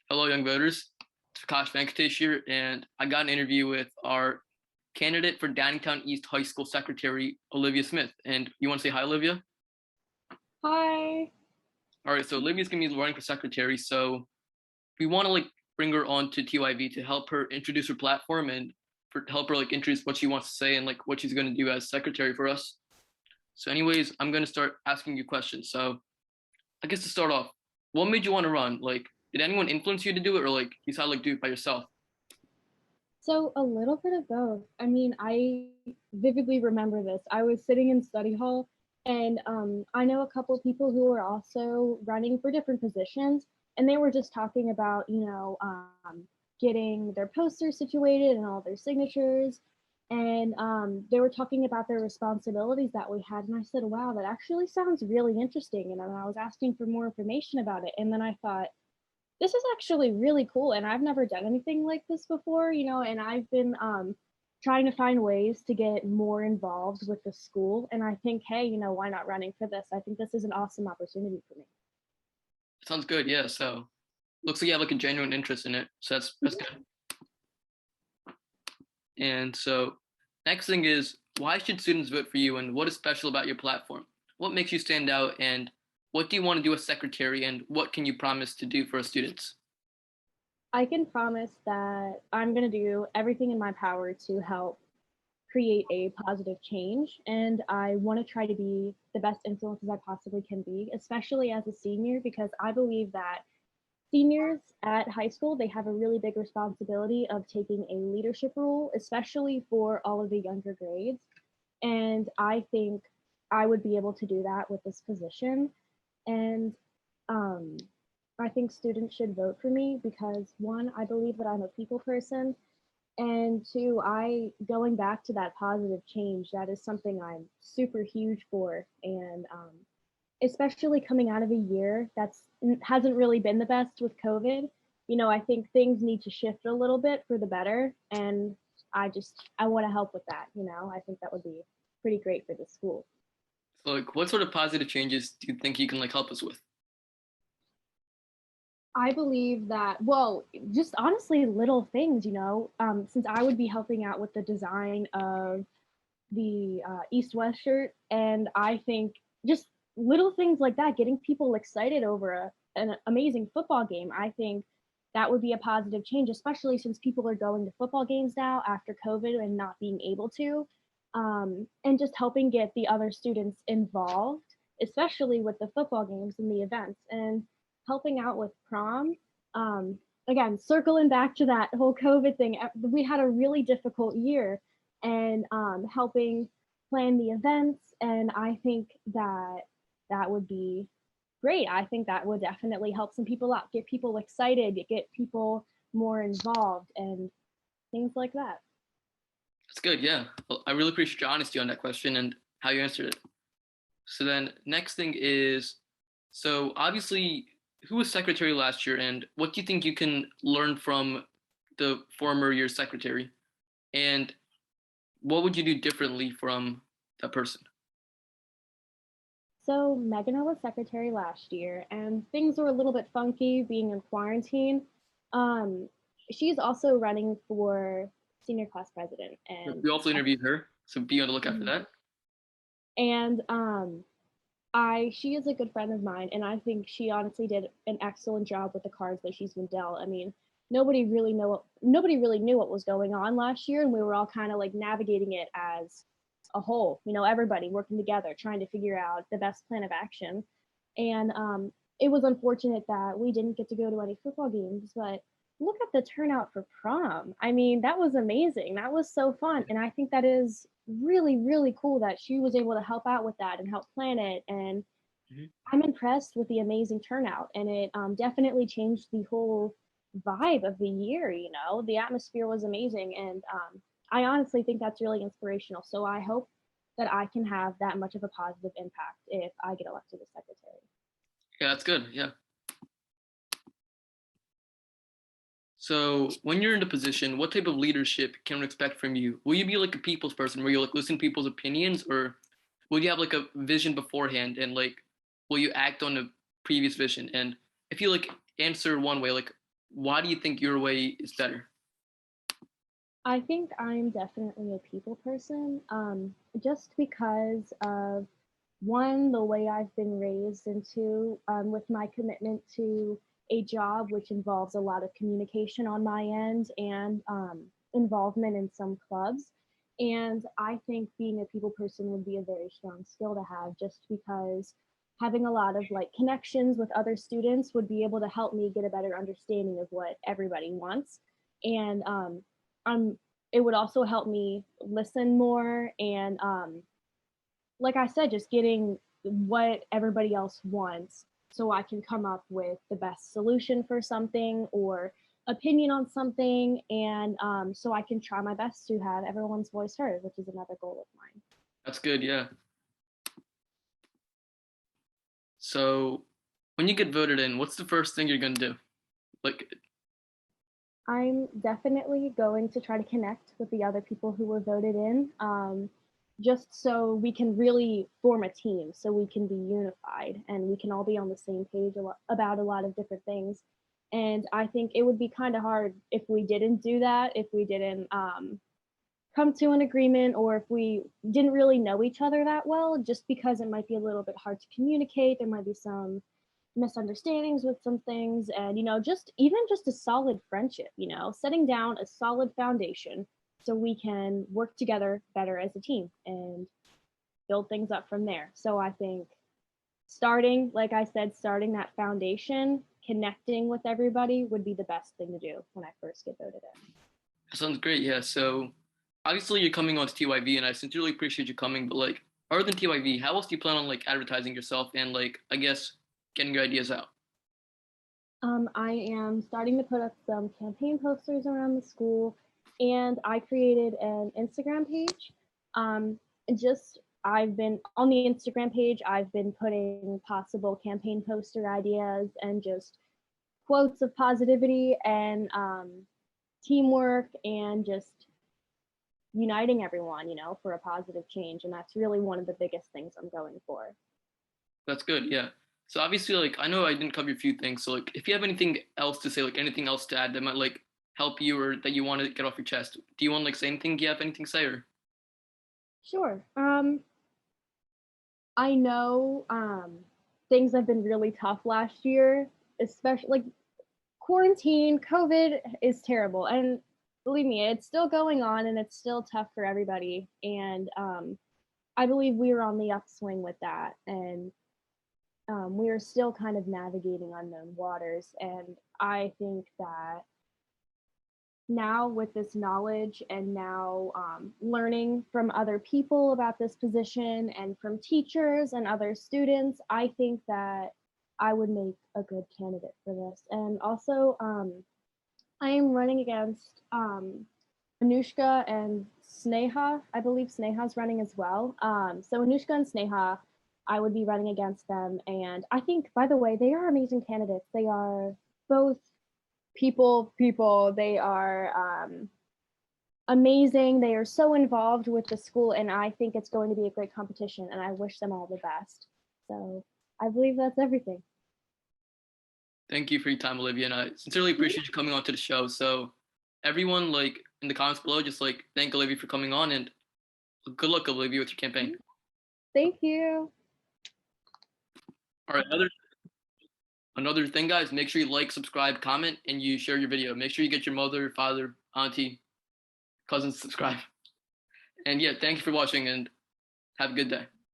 Hello, young voters. It's Vikaas here, and I got an interview with our candidate for Downingtown East High School Secretary, Olivia Smith. And you want to say hi, Olivia? Hi. All right, so Olivia's gonna be running for secretary, so we want to bring her on to TYV to help her introduce her platform and help her introduce what she wants to say and what she's gonna do as secretary for us. So, anyways, I'm gonna start asking you questions. So, I guess to start off, what made you want to run? Did anyone influence you to do it, or you decided do it by yourself? So a little bit of both. I mean, I vividly remember this. I was sitting in study hall, and I know a couple of people who were also running for different positions, and they were just talking about, getting their posters situated and all their signatures. And they were talking about their responsibilities that we had. And I said, wow, that actually sounds really interesting. And then I was asking for more information about it. And then I thought, this is actually really cool, and I've never done anything like this before, and I've been trying to find ways to get more involved with the school, and I think, hey, why not running for this? I think this is an awesome opportunity for me. Sounds good, yeah. So looks like you have a genuine interest in it. So that's Mhm. good. And so next thing is, why should students vote for you, and what is special about your platform? What makes you stand out, and what do you want to do as secretary, and what can you promise to do for students? I can promise that I'm going to do everything in my power to help create a positive change, and I want to try to be the best influence as I possibly can be, especially as a senior, because I believe that seniors at high school, they have a really big responsibility of taking a leadership role, especially for all of the younger grades. And I think I would be able to do that with this position. And um, I think students should vote for me because one, I believe that I'm a people person, and two, I going back to that positive change, that is something I'm super huge for. And especially coming out of a year that's hasn't really been the best with COVID. I think things need to shift a little bit for the better, and I want to help with that. I think that would be pretty great for the school. So what sort of positive changes do you think you can help us with? I believe that, well, just honestly, little things, since I would be helping out with the design of the East West shirt. And I think just little things like that, getting people excited over an amazing football game, I think that would be a positive change, especially since people are going to football games now after COVID and not being able to. And just helping get the other students involved, especially with the football games and the events, and helping out with prom. Again, circling back to that whole COVID thing, we had a really difficult year, and helping plan the events. And I think that that would be great. I think that would definitely help some people out, get people excited, get people more involved, and things like that. That's good, yeah. Well, I really appreciate your honesty on that question and how you answered it. So then next thing is, so obviously, who was secretary last year, and what do you think you can learn from the former year secretary? And what would you do differently from that person? So Megan was secretary last year, and things were a little bit funky being in quarantine. Um, she's also running for senior class president, and We also interviewed her, so be on the lookout for that. and she is a good friend of mine, and I think she honestly did an excellent job with the cards that she's been dealt. I mean, nobody really knew what was going on last year, and we were all kind of navigating it as a whole. Everybody working together, trying to figure out the best plan of action. And it was unfortunate that we didn't get to go to any football games, but look at the turnout for prom. I mean, that was amazing. That was so fun. And I think that is really, really cool that she was able to help out with that and help plan it. And Mhm. I'm impressed with the amazing turnout. And it definitely changed the whole vibe of the year. The atmosphere was amazing. And I honestly think that's really inspirational. So I hope that I can have that much of a positive impact if I get elected as secretary. Yeah, that's good. Yeah. So when you're in the position, what type of leadership can we expect from you? Will you be a people's person where you listen to people's opinions, or will you have a vision beforehand and will you act on the previous vision? And if you answer one way, why do you think your way is better? I think I'm definitely a people person, just because of one, the way I've been raised, and two, with my commitment to a job which involves a lot of communication on my end and involvement in some clubs. And I think being a people person would be a very strong skill to have just because having a lot of like connections with other students would be able to help me get a better understanding of what everybody wants. And I'm it would also help me listen more and like I said, just getting what everybody else wants so I can come up with the best solution for something or opinion on something. And so I can try my best to have everyone's voice heard, which is another goal of mine. That's good, yeah. So when you get voted in, what's the first thing you're gonna do? Like, I'm definitely going to try to connect with the other people who were voted in, just so we can really form a team, so we can be unified and we can all be on the same page about a lot of different things. And I think it would be kind of hard if we didn't do that, if we didn't come to an agreement, or if we didn't really know each other that well, just because it might be a little bit hard to communicate. There might be some misunderstandings with some things, and just even just a solid friendship, setting down a solid foundation so we can work together better as a team and build things up from there. So I think starting, like I said, starting that foundation, connecting with everybody would be the best thing to do when I first get voted in. that sounds great, yeah. So obviously you're coming on to TYV, and I sincerely appreciate you coming. But like, other than TYV, how else do you plan on like advertising yourself and like, I guess, getting your ideas out? I am starting to put up some campaign posters around the school, and I created an Instagram page. Just I've been on the Instagram page, I've been putting possible campaign poster ideas and just quotes of positivity and teamwork and just uniting everyone, for a positive change. And that's really one of the biggest things I'm going for. That's good, yeah. So obviously, like, I know I didn't cover a few things. So like, if you have anything else to say, like anything else to add that might like help you or that you want to get off your chest, do you want to like say anything? Do you have anything to say or? Sure. I know things have been really tough last year, especially like quarantine. COVID is terrible. And believe me, it's still going on and it's still tough for everybody. And I believe we are on the upswing with that. And we are still kind of navigating unknown waters. And I think that now with this knowledge and now learning from other people about this position and from teachers and other students, I think that I would make a good candidate for this. And also, I am running against Anushka and Sneha. I believe Sneha's running as well. So Anushka and Sneha, I would be running against them. And I think, by the way, they are amazing candidates. They are both people. They are amazing. They are so involved with the school, and I think it's going to be a great competition, and I wish them all the best. So I believe that's everything. Thank you for your time, Olivia, and I sincerely appreciate you coming on to the show. So everyone, like in the comments below, just like thank Olivia for coming on, and good luck, Olivia, with your campaign. Thank you. All right, another thing, guys, make sure you like, subscribe, comment, and you share your video. Make sure you get your mother, father, auntie, cousins subscribe. And yeah, thank you for watching, and have a good day.